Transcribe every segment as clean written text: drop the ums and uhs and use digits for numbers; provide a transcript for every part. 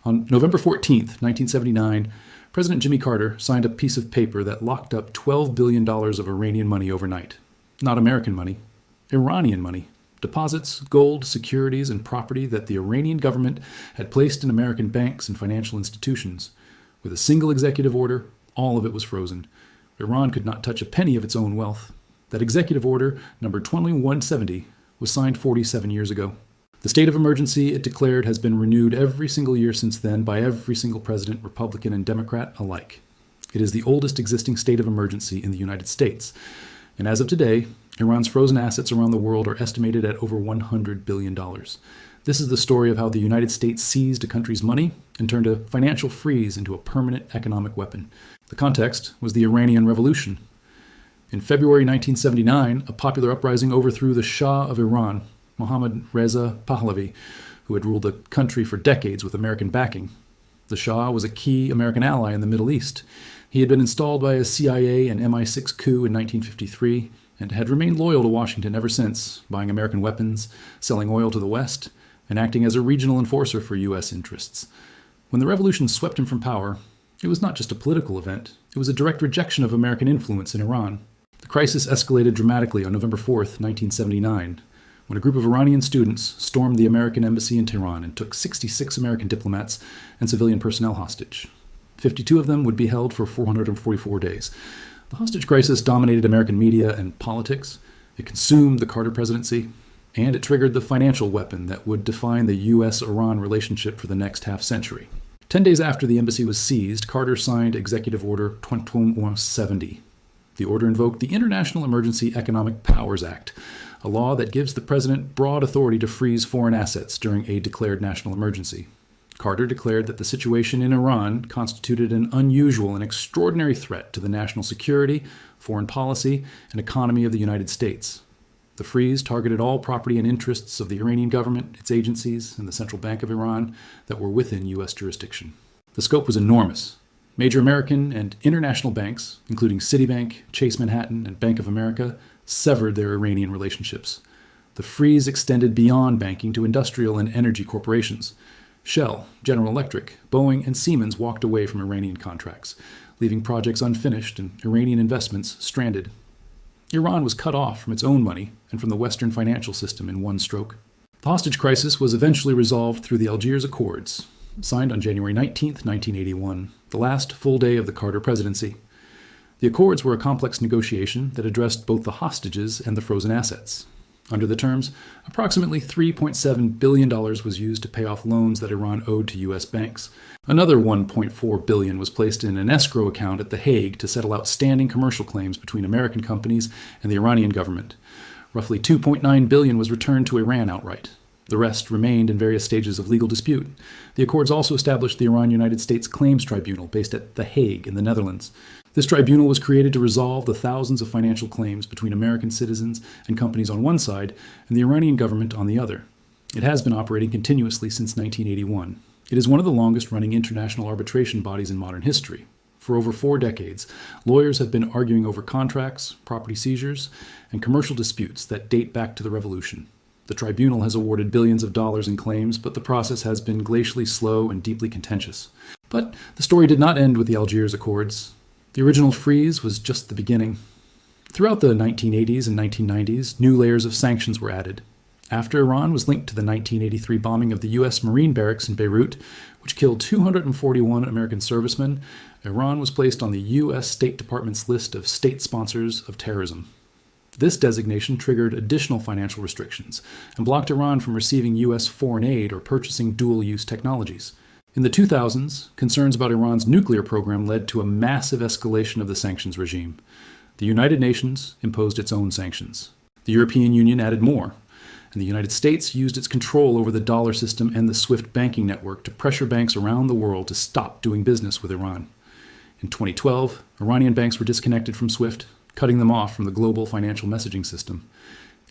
On November 14th, 1979, President Jimmy Carter signed a piece of paper that locked up $12 billion of Iranian money overnight. Not American money, Iranian money. Deposits, gold, securities, and property that the Iranian government had placed in American banks and financial institutions. With a single executive order, all of it was frozen. Iran could not touch a penny of its own wealth. That executive order, number 2170, was signed 47 years ago. The state of emergency it declared has been renewed every single year since then by every single president, Republican and Democrat alike. It is the oldest existing state of emergency in the United States. And as of today, Iran's frozen assets around the world are estimated at over $100 billion. This is the story of how the United States seized a country's money and turned a financial freeze into a permanent economic weapon. The context was the Iranian Revolution. In February 1979, a popular uprising overthrew the Shah of Iran, Mohammad Reza Pahlavi, who had ruled the country for decades with American backing. The Shah was a key American ally in the Middle East. He had been installed by a CIA and MI6 coup in 1953 and had remained loyal to Washington ever since, buying American weapons, selling oil to the West, and acting as a regional enforcer for U.S. interests. When the revolution swept him from power, it was not just a political event, it was a direct rejection of American influence in Iran. The crisis escalated dramatically on November 4th, 1979, when a group of Iranian students stormed the American embassy in Tehran and took 66 American diplomats and civilian personnel hostage. 52 of them would be held for 444 days. The hostage crisis dominated American media and politics. It consumed the Carter presidency, and it triggered the financial weapon that would define the U.S.-Iran relationship for the next half-century. 10 days after the embassy was seized, Carter signed Executive Order 2170. The order invoked the International Emergency Economic Powers Act, a law that gives the president broad authority to freeze foreign assets during a declared national emergency. Carter declared that the situation in Iran constituted an unusual and extraordinary threat to the national security, foreign policy, and economy of the United States. The freeze targeted all property and interests of the Iranian government, its agencies, and the Central Bank of Iran that were within U.S. jurisdiction. The scope was enormous. Major American and international banks, including Citibank, Chase Manhattan, and Bank of America, severed their Iranian relationships. The freeze extended beyond banking to industrial and energy corporations. Shell, General Electric, Boeing, and Siemens walked away from Iranian contracts, leaving projects unfinished and Iranian investments stranded. Iran was cut off from its own money and from the Western financial system in one stroke. The hostage crisis was eventually resolved through the Algiers Accords, signed on January 19, 1981, the last full day of the Carter presidency. The Accords were a complex negotiation that addressed both the hostages and the frozen assets. Under the terms, approximately $3.7 billion was used to pay off loans that Iran owed to U.S. banks. Another $1.4 billion was placed in an escrow account at The Hague to settle outstanding commercial claims between American companies and the Iranian government. Roughly $2.9 billion was returned to Iran outright. The rest remained in various stages of legal dispute. The Accords also established the Iran-United States Claims Tribunal based at The Hague in the Netherlands. This tribunal was created to resolve the thousands of financial claims between American citizens and companies on one side and the Iranian government on the other. It has been operating continuously since 1981. It is one of the longest-running international arbitration bodies in modern history. For over 4 decades, lawyers have been arguing over contracts, property seizures, and commercial disputes that date back to the revolution. The tribunal has awarded billions of dollars in claims, but the process has been glacially slow and deeply contentious. But the story did not end with the Algiers Accords. The original freeze was just the beginning. Throughout the 1980s and 1990s, new layers of sanctions were added. After Iran was linked to the 1983 bombing of the U.S. Marine barracks in Beirut, which killed 241 American servicemen, Iran was placed on the U.S. State Department's list of state sponsors of terrorism. This designation triggered additional financial restrictions and blocked Iran from receiving U.S. foreign aid or purchasing dual-use technologies. In the 2000s, concerns about Iran's nuclear program led to a massive escalation of the sanctions regime. The United Nations imposed its own sanctions. The European Union added more, and the United States used its control over the dollar system and the SWIFT banking network to pressure banks around the world to stop doing business with Iran. In 2012, Iranian banks were disconnected from SWIFT, cutting them off from the global financial messaging system.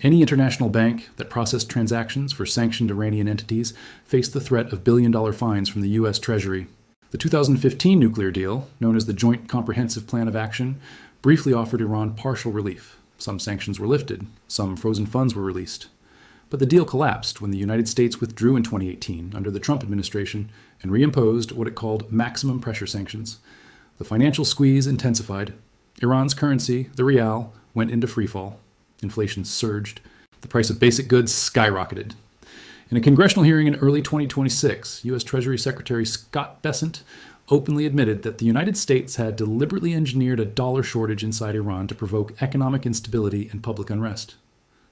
Any international bank that processed transactions for sanctioned Iranian entities faced the threat of billion-dollar fines from the U.S. Treasury. The 2015 nuclear deal, known as the Joint Comprehensive Plan of Action, briefly offered Iran partial relief. Some sanctions were lifted, some frozen funds were released. But the deal collapsed when the United States withdrew in 2018 under the Trump administration and reimposed what it called maximum pressure sanctions. The financial squeeze intensified. Iran's currency, the rial, went into freefall. Inflation surged. The price of basic goods skyrocketed. In a congressional hearing in early 2026, U.S. Treasury Secretary Scott Bessent openly admitted that the United States had deliberately engineered a dollar shortage inside Iran to provoke economic instability and public unrest.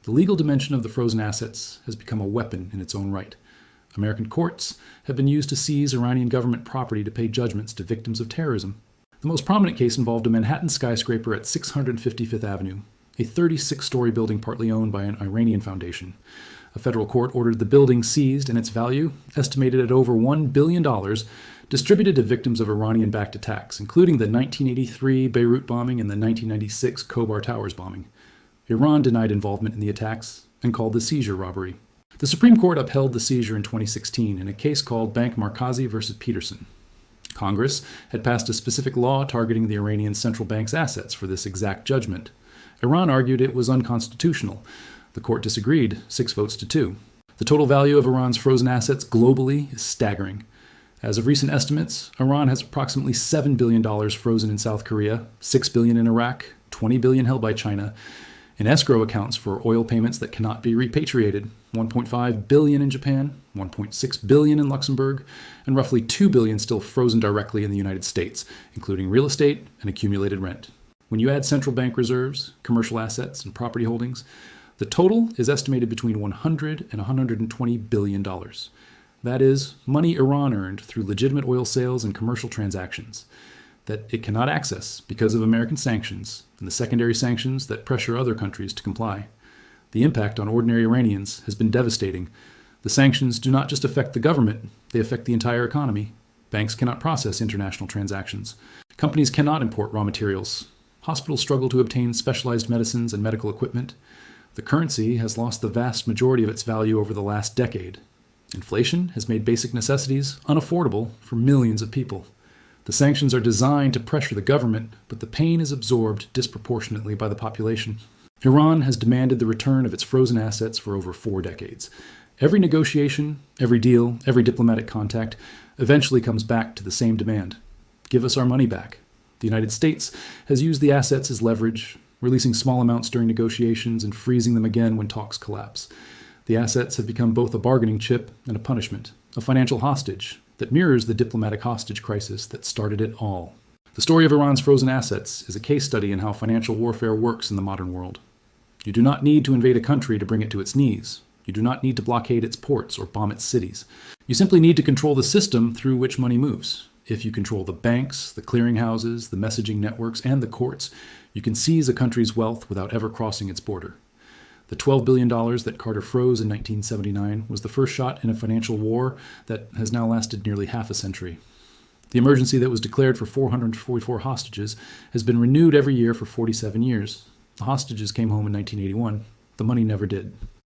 The legal dimension of the frozen assets has become a weapon in its own right. American courts have been used to seize Iranian government property to pay judgments to victims of terrorism. The most prominent case involved a Manhattan skyscraper at 655th Avenue, a 36-story building partly owned by an Iranian foundation. A federal court ordered the building seized and its value, estimated at over $1 billion, distributed to victims of Iranian-backed attacks, including the 1983 Beirut bombing and the 1996 Khobar Towers bombing. Iran denied involvement in the attacks and called the Seizure robbery. The Supreme Court upheld the seizure in 2016 in a case called Bank Markazi versus Peterson. Congress had passed a specific law targeting the Iranian central bank's assets for this exact judgment. Iran argued it was unconstitutional. The court disagreed, 6 votes to 2. The total value of Iran's frozen assets globally is staggering. As of recent estimates, Iran has approximately $7 billion frozen in South Korea, $6 billion in Iraq, $20 billion held by China, in escrow accounts for oil payments that cannot be repatriated, $1.5 billion in Japan, $1.6 billion in Luxembourg, and roughly $2 billion still frozen directly in the United States, including real estate and accumulated rent. When you add central bank reserves, commercial assets, and property holdings, the total is estimated between $100 and $120 billion. That is, money Iran earned through legitimate oil sales and commercial transactions that it cannot access because of American sanctions and the secondary sanctions that pressure other countries to comply. The impact on ordinary Iranians has been devastating. The sanctions do not just affect the government, they affect the entire economy. Banks cannot process international transactions. Companies cannot import raw materials. Hospitals struggle to obtain specialized medicines and medical equipment. The currency has lost the vast majority of its value over the last decade. Inflation has made basic necessities unaffordable for millions of people. The sanctions are designed to pressure the government, but the pain is absorbed disproportionately by the population. Iran has demanded the return of its frozen assets for over 4 decades. Every negotiation, every deal, every diplomatic contact eventually comes back to the same demand. Give us our money back. The United States has used the assets as leverage, releasing small amounts during negotiations and freezing them again when talks collapse. The assets have become both a bargaining chip and a punishment, a financial hostage that mirrors the diplomatic hostage crisis that started it all. The story of Iran's frozen assets is a case study in how financial warfare works in the modern world. You do not need to invade a country to bring it to its knees. You do not need to blockade its ports or bomb its cities. You simply need to control the system through which money moves. If you control the banks, the clearinghouses, the messaging networks, and the courts, you can seize a country's wealth without ever crossing its border. The $12 billion that Carter froze in 1979 was the first shot in a financial war that has now lasted nearly half a century. The emergency that was declared for 444 hostages has been renewed every year for 47 years. The hostages came home in 1981. The money never did.